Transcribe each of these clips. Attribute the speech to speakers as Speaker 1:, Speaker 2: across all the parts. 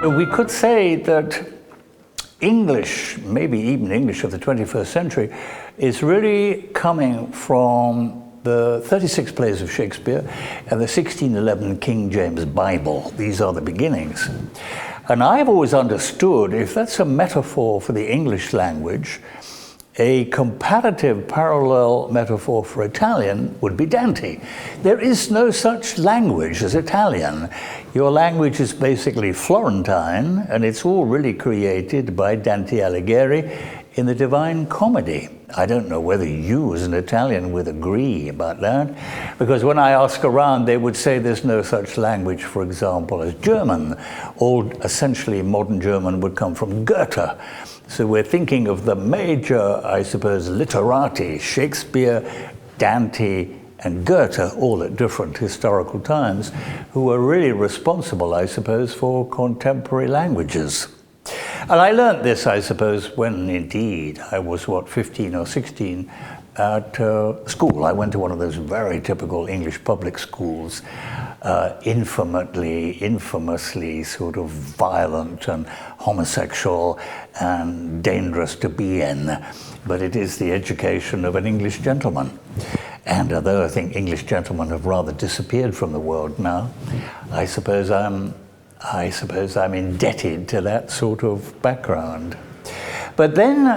Speaker 1: We could say that English, maybe even English of the 21st century, is really coming from the 36 plays of Shakespeare and the 1611 King James Bible. These are the beginnings. And I've always understood, if that's a metaphor for the English language, a comparative parallel metaphor for Italian would be Dante. There is no such language as Italian. Your language is basically Florentine, and it's all really created by Dante Alighieri in the Divine Comedy. I don't know whether you as an Italian would agree about that, because when I ask around, they would say there's no such language, for example, as German. All essentially modern German would come from Goethe. So we're thinking of the major, I suppose, literati, Shakespeare, Dante, and Goethe, all at different historical times, who were really responsible, I suppose, for contemporary languages. And I learnt this, I suppose, when indeed I was, 15 or 16 at school. I went to one of those very typical English public schools, infamously sort of violent and homosexual and dangerous to be in. But it is the education of an English gentleman. And although I think English gentlemen have rather disappeared from the world now, I suppose I'm indebted to that sort of background. But then,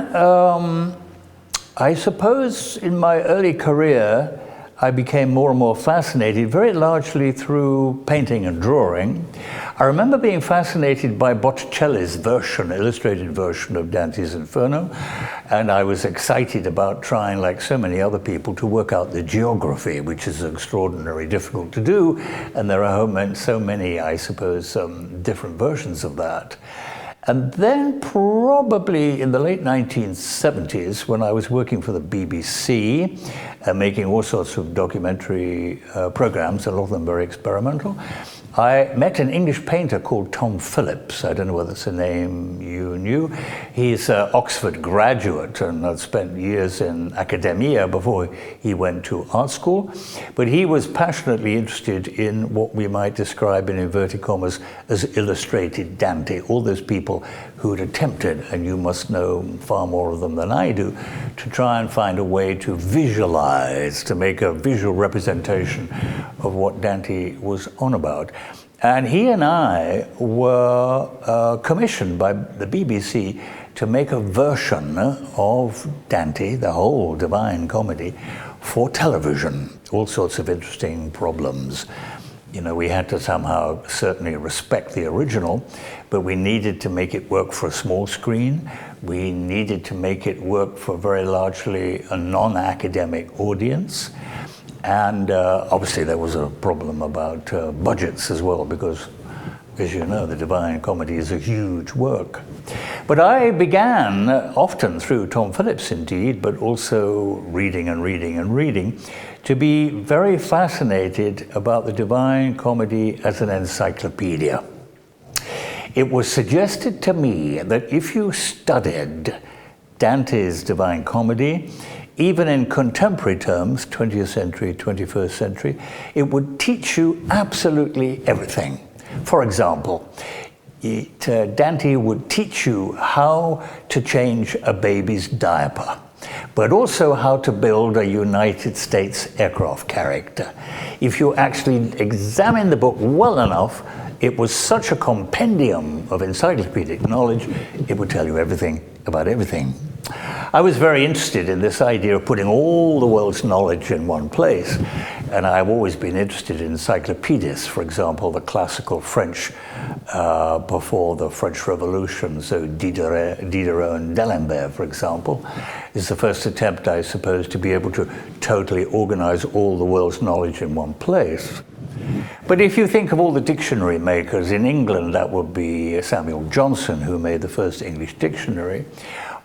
Speaker 1: I suppose in my early career, I became more and more fascinated, very largely through painting and drawing. I remember being fascinated by Botticelli's illustrated version of Dante's Inferno, and I was excited about trying, like so many other people, to work out the geography, which is extraordinarily difficult to do, and there are so many, I suppose, different versions of that. And then probably in the late 1970s, when I was working for the BBC, making all sorts of documentary programs, a lot of them very experimental, I met an English painter called Tom Phillips. I don't know whether it's a name you knew. He's an Oxford graduate and had spent years in academia before he went to art school. But he was passionately interested in what we might describe in inverted commas as illustrated Dante, all those people who had attempted, and you must know far more of them than I do, to try and find a way to visualize, to make a visual representation of what Dante was on about. And he and I were commissioned by the BBC to make a version of Dante, the whole Divine Comedy, for television. All sorts of interesting problems. You know, we had to somehow certainly respect the original, but we needed to make it work for a small screen. We needed to make it work for very largely a non-academic audience. And obviously there was a problem about budgets as well, because, as you know, the Divine Comedy is a huge work. But I began, often through Tom Phillips indeed, but also reading, to be very fascinated about the Divine Comedy as an encyclopedia. It was suggested to me that if you studied Dante's Divine Comedy, even in contemporary terms, 20th century, 21st century, it would teach you absolutely everything. For example, Dante would teach you how to change a baby's diaper, but also how to build a United States aircraft carrier. If you actually examine the book well enough, it was such a compendium of encyclopedic knowledge, it would tell you everything about everything. I was very interested in this idea of putting all the world's knowledge in one place, and I've always been interested in encyclopedias, for example, the classical French before the French Revolution, so Diderot and D'Alembert, for example, is the first attempt, I suppose, to be able to totally organize all the world's knowledge in one place. But if you think of all the dictionary makers in England, that would be Samuel Johnson, who made the first English dictionary.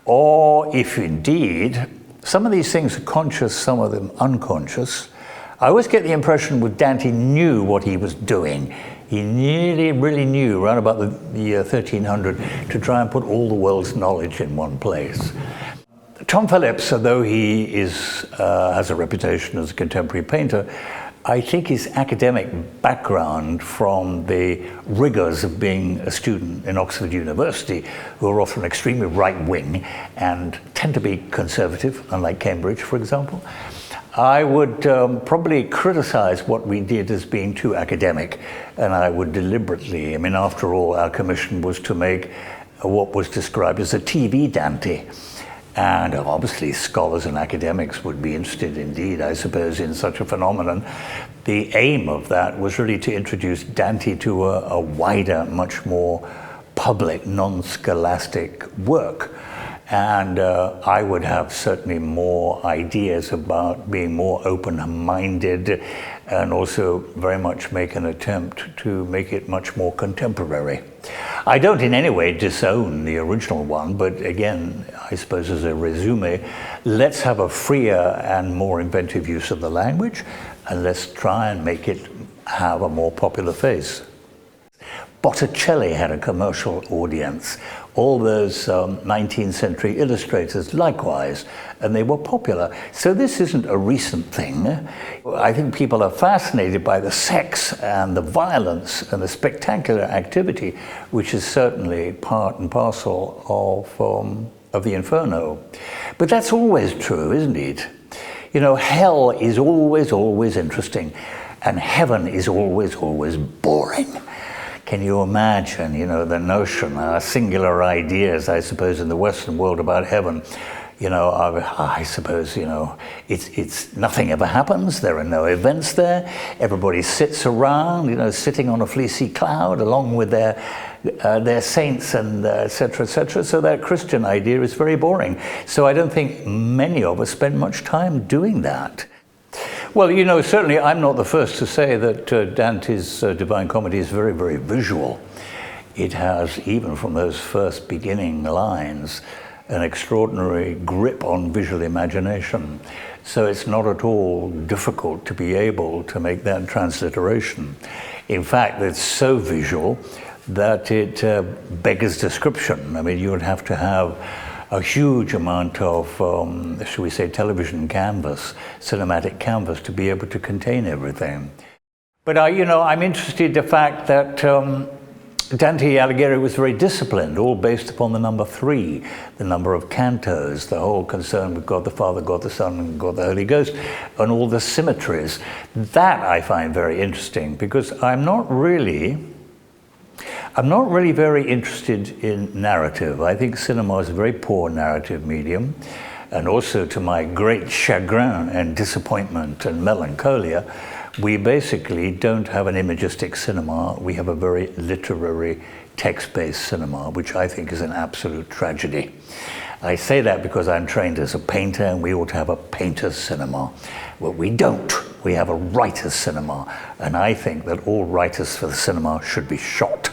Speaker 1: Or if indeed, some of these things are conscious, some of them unconscious. I always get the impression with Dante knew what he was doing. He really knew around about the year 1300 to try and put all the world's knowledge in one place. Tom Phillips, although he has a reputation as a contemporary painter, I think his academic background from the rigors of being a student in Oxford University, who are often extremely right-wing and tend to be conservative, unlike Cambridge, for example, I would probably criticize what we did as being too academic, and I would deliberately, I mean, after all, our commission was to make what was described as a TV Dante. And obviously scholars and academics would be interested indeed, I suppose, in such a phenomenon. The aim of that was really to introduce Dante to a wider, much more public, non-scholastic work. And I would have certainly more ideas about being more open-minded and also very much make an attempt to make it much more contemporary. I don't in any way disown the original one, but again, I suppose as a resume, let's have a freer and more inventive use of the language, and let's try and make it have a more popular face. Botticelli had a commercial audience. All those 19th century illustrators likewise, and they were popular. So this isn't a recent thing. I think people are fascinated by the sex and the violence and the spectacular activity, which is certainly part and parcel of the Inferno. But that's always true, isn't it? You know, hell is always interesting, and heaven is always boring. Can you imagine, you know, the notion, singular ideas, I suppose, in the Western world about heaven? You know, I suppose, you know, it's nothing ever happens. There are no events there. Everybody sits around, you know, sitting on a fleecy cloud along with their saints and et cetera, et cetera. So that Christian idea is very boring. So I don't think many of us spend much time doing that. Well, you know, certainly I'm not the first to say that Dante's Divine Comedy is very, very visual. It has, even from those first beginning lines, an extraordinary grip on visual imagination. So it's not at all difficult to be able to make that transliteration. In fact, it's so visual that it beggars description. I mean, you would have to have a huge amount of, shall we say, television canvas, cinematic canvas, to be able to contain everything. But you know, I'm interested in the fact that Dante Alighieri was very disciplined, all based upon the number 3, the number of cantos, the whole concern with God the Father, God the Son, and God the Holy Ghost, and all the symmetries. That I find very interesting, because I'm not really very interested in narrative. I think cinema is a very poor narrative medium, and also, to my great chagrin and disappointment and melancholia, we basically don't have an imagistic cinema. We have a very literary, text-based cinema, which I think is an absolute tragedy. I say that because I'm trained as a painter, and we ought to have a painter's cinema. Well, we don't. We have a writer's cinema, and I think that all writers for the cinema should be shot.